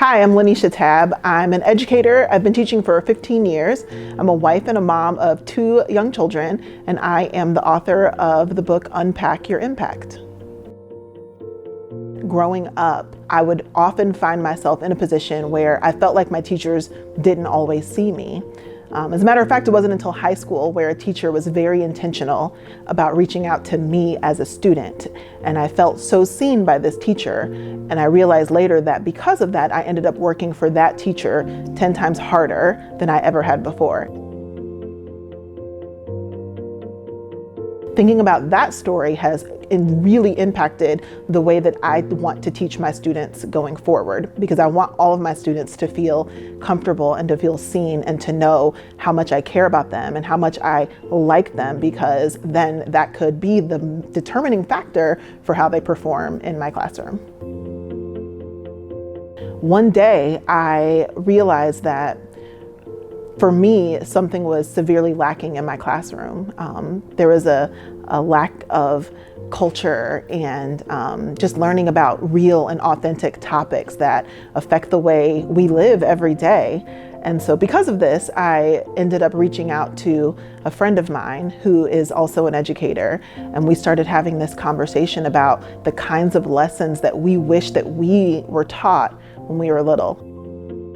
Hi, I'm LaNesha Tabb. I'm an educator. I've been teaching for 15 years. I'm a wife and a mom of 2 young children, and I am the author of the book Unpack Your Impact. Growing up, I would often find myself in a position where I felt like my teachers didn't always see me. As a matter of fact, it wasn't until high school where a teacher was very intentional about reaching out to me as a student. And I felt so seen by this teacher. And I realized later that because of that, I ended up working for that teacher 10 times harder than I ever had before. Thinking about that story has really impacted the way that I want to teach my students going forward, because I want all of my students to feel comfortable and to feel seen and to know how much I care about them and how much I like them, because then that could be the determining factor for how they perform in my classroom. One day I realized that for me, something was severely lacking in my classroom. There was a lack of culture and just learning about real and authentic topics that affect the way we live every day. And so because of this, I ended up reaching out to a friend of mine who is also an educator. And we started having this conversation about the kinds of lessons that we wish that we were taught when we were little.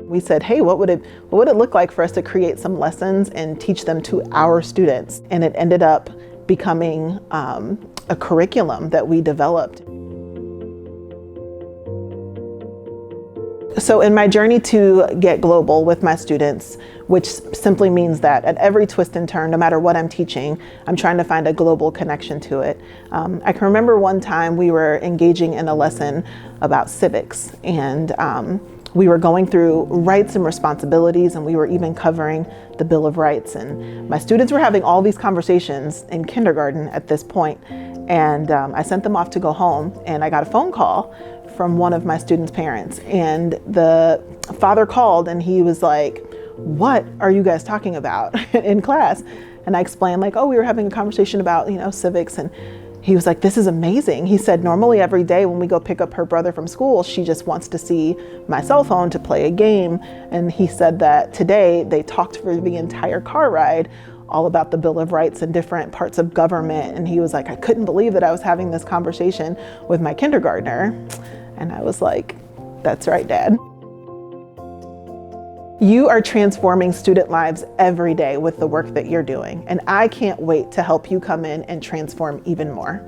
We said, hey, what would it look like for us to create some lessons and teach them to our students? And it ended up becoming a curriculum that we developed. So in my journey to get global with my students, which simply means that at every twist and turn, no matter what I'm teaching, I'm trying to find a global connection to it. I can remember one time we were engaging in a lesson about civics, and we were going through rights and responsibilities, and we were even covering the Bill of Rights. And my students were having all these conversations in kindergarten at this point. And I sent them off to go home, and I got a phone call from one of my students' parents. And the father called, and he was like, what are you guys talking about in class? And I explained, like, oh, we were having a conversation about, civics. And he was like, this is amazing. He said, normally every day when we go pick up her brother from school, she just wants to see my cell phone to play a game. And he said that today they talked for the entire car ride all about the Bill of Rights and different parts of government. And he was like, I couldn't believe that I was having this conversation with my kindergartner. And I was like, that's right, Dad. You are transforming student lives every day with the work that you're doing, and I can't wait to help you come in and transform even more.